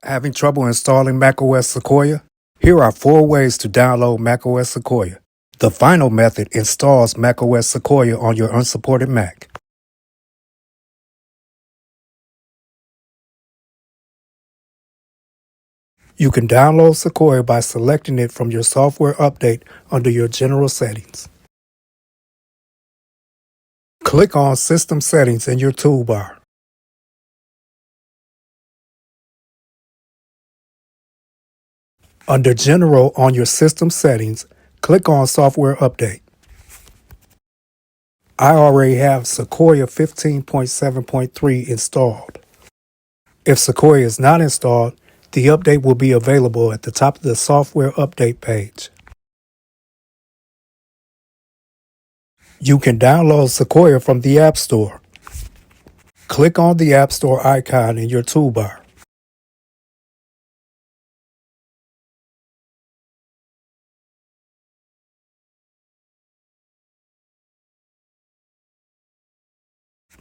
Having trouble installing macOS SEQUOIA? Here are 4 ways to download macOS SEQUOIA. The final method installs macOS SEQUOIA on your unsupported Mac. You can download SEQUOIA by selecting it from your software update under your general settings. Click on System Settings in your toolbar. Under General on your system settings, click on Software Update. I already have SEQUOIA 15.7.3 installed. If SEQUOIA is not installed, the update will be available at the top of the Software Update page. You can download SEQUOIA from the App Store. Click on the App Store icon in your toolbar.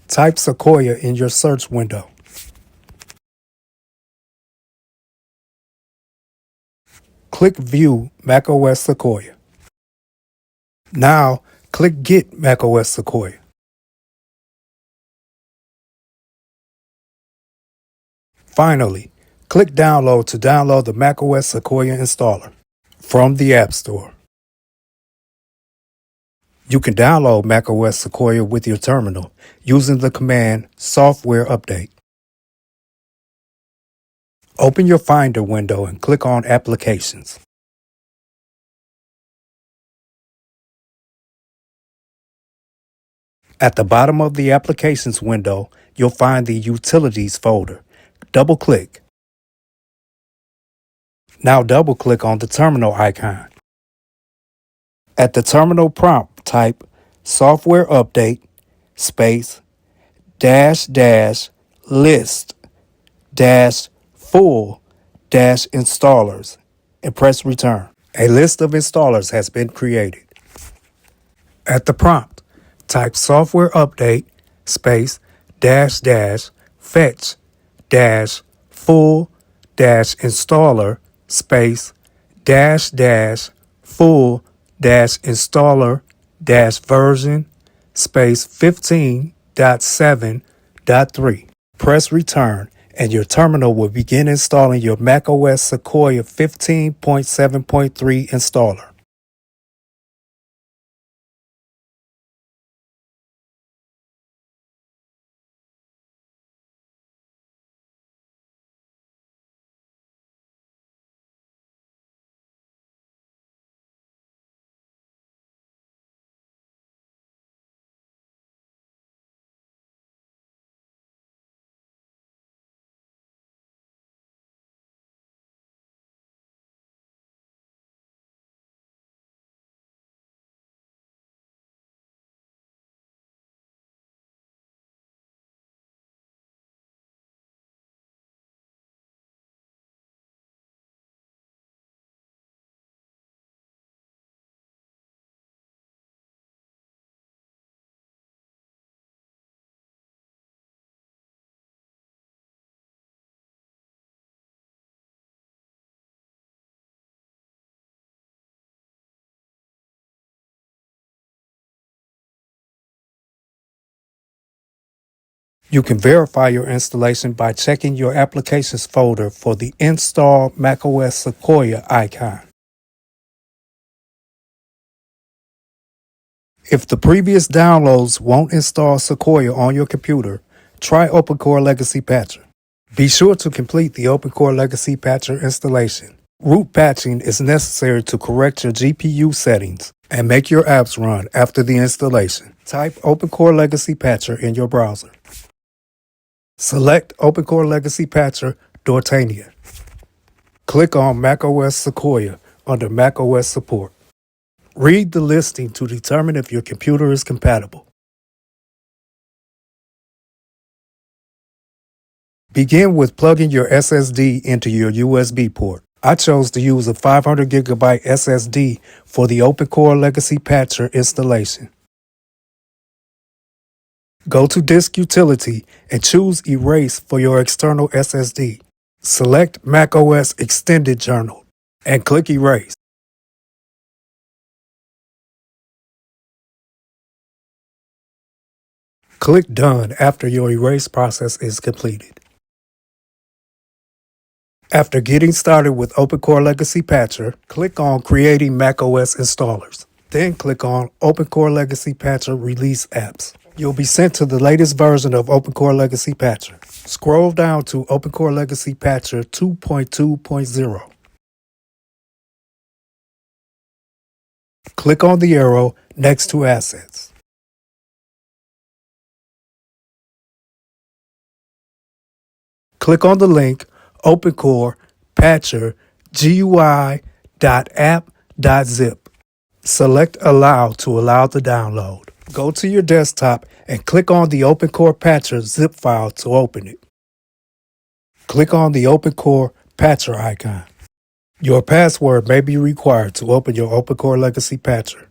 Type SEQUOIA in your search window. Click View macOS SEQUOIA. Now, click Get macOS SEQUOIA. Finally, click Download to download the macOS SEQUOIA installer from the App Store. You can download macOS SEQUOIA with your terminal using the command Software Update. Open your Finder window and click on Applications. At the bottom of the Applications window, you'll find the Utilities folder. Double-click. Now double-click on the terminal icon. At the terminal prompt, type Software Update space list full installers and press Return. A list of installers has been created. At the prompt, type Software Update space fetch full installer space full installer version space 15.7.3. Press Return and your terminal will begin installing your macOS SEQUOIA 15.7.3 installer. You can verify your installation by checking your Applications folder for the Install macOS SEQUOIA icon. If the previous downloads won't install SEQUOIA on your computer, try OpenCore Legacy Patcher. Be sure to complete the OpenCore Legacy Patcher installation. Root patching is necessary to correct your GPU settings and make your apps run after the installation. Type OpenCore Legacy Patcher in your browser. Select OpenCore Legacy Patcher Dortania. Click on macOS SEQUOIA under macOS Support. Read the listing to determine if your computer is compatible. Begin with plugging your SSD into your USB port. I chose to use a 500GB SSD for the OpenCore Legacy Patcher installation. Go to Disk Utility and choose Erase for your external SSD. Select macOS Extended Journal and click Erase. Click Done after your erase process is completed. After getting started with OpenCore Legacy Patcher, click on Creating macOS Installers. Then click on OpenCore Legacy Patcher Release Apps. You'll be sent to the latest version of OpenCore Legacy Patcher. Scroll down to OpenCore Legacy Patcher 2.2.0. Click on the arrow next to Assets. Click on the link OpenCore Patcher GUI.app.zip. Select Allow to allow the download. Go to your desktop and click on the OpenCore Patcher zip file to open it. Click on the OpenCore Patcher icon. Your password may be required to open your OpenCore Legacy Patcher.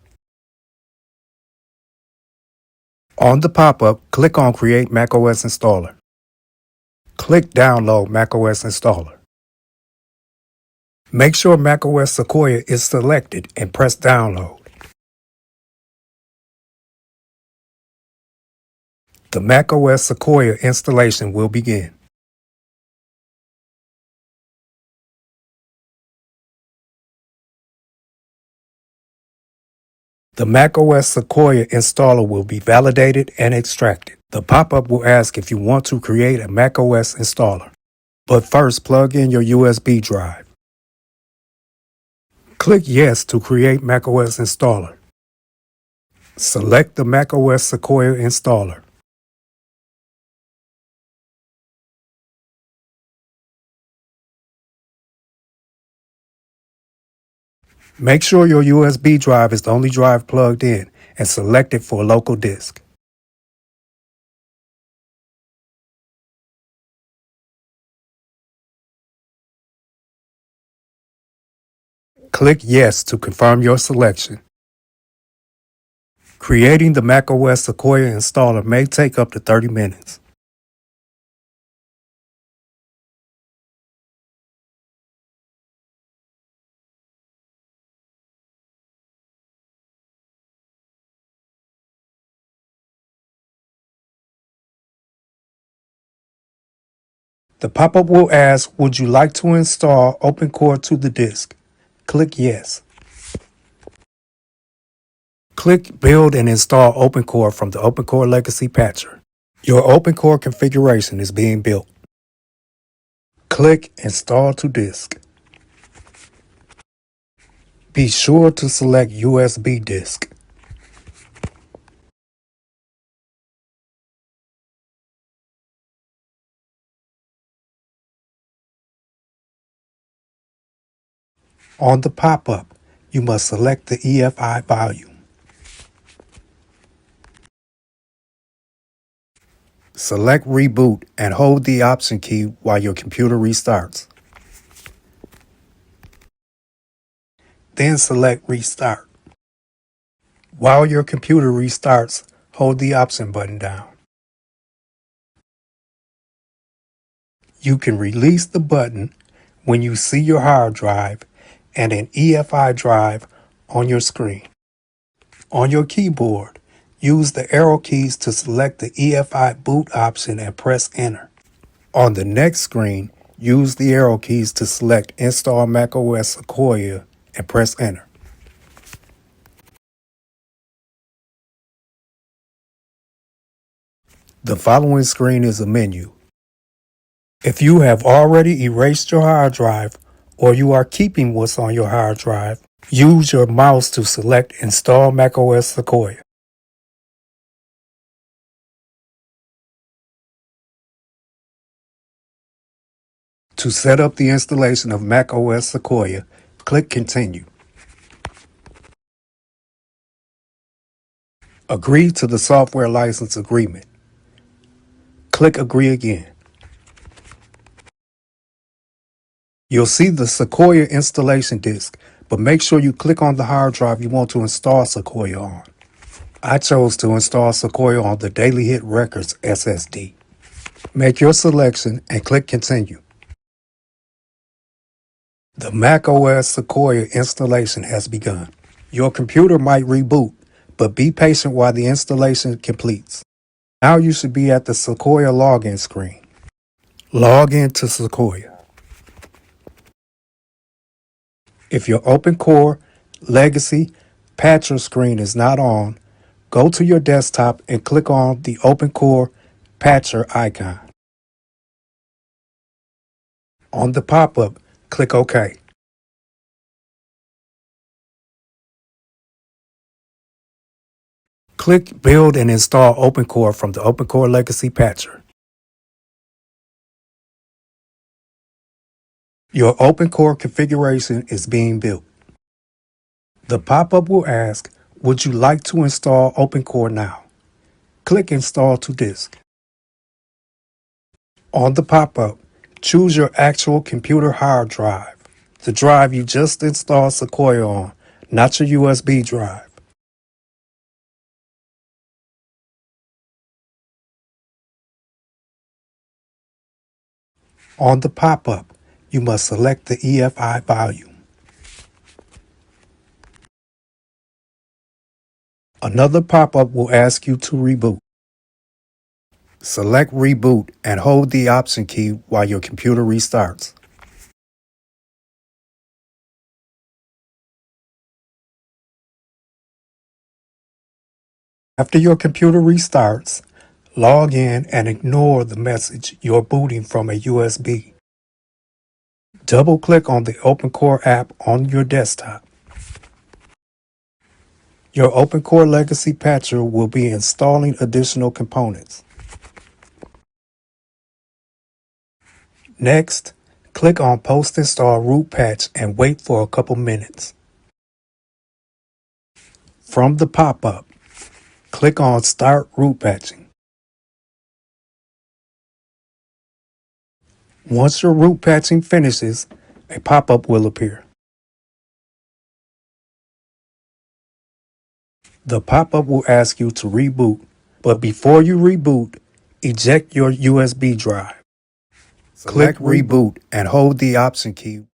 On the pop-up, click on Create macOS Installer. Click Download macOS Installer. Make sure macOS Sequoia is selected and press Download. The macOS Sequoia installation will begin. The macOS Sequoia installer will be validated and extracted. The pop-up will ask if you want to create a macOS installer. But first, plug in your USB drive. Click Yes to create macOS installer. Select the macOS Sequoia installer. Make sure your USB drive is the only drive plugged in and select it for a local disk. Click Yes to confirm your selection. Creating the macOS Sequoia installer may take up to 30 minutes. The pop-up will ask, would you like to install OpenCore to the disk? Click Yes. Click Build and install OpenCore from the OpenCore Legacy Patcher. Your OpenCore configuration is being built. Click Install to Disk. Be sure to select USB disk. On the pop-up, you must select the EFI volume. Select Reboot and hold the Option key while your computer restarts. Then select Restart. While your computer restarts, hold the Option button down. You can release the button when you see your hard drive and an EFI drive on your screen. On your keyboard, use the arrow keys to select the EFI boot option and press Enter. On the next screen, use the arrow keys to select Install macOS Sequoia and press Enter. The following screen is a menu. If you have already erased your hard drive or you are keeping what's on your hard drive, use your mouse to select Install macOS Sequoia. To set up the installation of macOS Sequoia, click Continue. Agree to the software license agreement. Click Agree again. You'll see the Sequoia installation disk, but make sure you click on the hard drive you want to install Sequoia on. I chose to install Sequoia on the Daily Hit Records SSD. Make your selection and click Continue. The macOS SEQUOIA installation has begun. Your computer might reboot, but be patient while the installation completes. Now you should be at the SEQUOIA login screen. Log in to SEQUOIA. If your OpenCore, Legacy, Patcher screen is not on, go to your desktop and click on the OpenCore Patcher icon. On the pop-up, click OK. Click Build and install OpenCore from the OpenCore Legacy Patcher. Your OpenCore configuration is being built. The pop-up will ask, would you like to install OpenCore now? Click Install to Disk. On the pop-up, choose your actual computer hard drive, the drive you just installed SEQUOIA on, not your USB drive. On the pop-up, you must select the EFI volume. Another pop-up will ask you to reboot. Select Reboot and hold the Option key while your computer restarts. After your computer restarts, log in and ignore the message you're booting from a USB. Double-click on the OpenCore app on your desktop. Your OpenCore Legacy Patcher will be installing additional components. Next, click on Post-Install Root Patch and wait for a couple minutes. From the pop-up, click on Start Root Patching. Once your root patching finishes, a pop-up will appear. The pop-up will ask you to reboot, but before you reboot, eject your USB drive. Click Reboot and hold the Option key.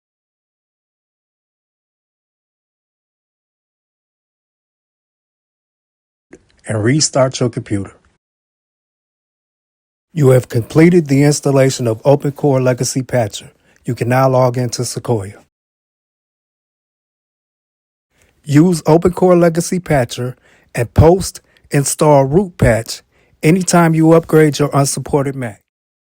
And restart your computer. You have completed the installation of OpenCore Legacy Patcher. You can now log into SEQUOIA. Use OpenCore Legacy Patcher and post-install root patch anytime you upgrade your unsupported Mac.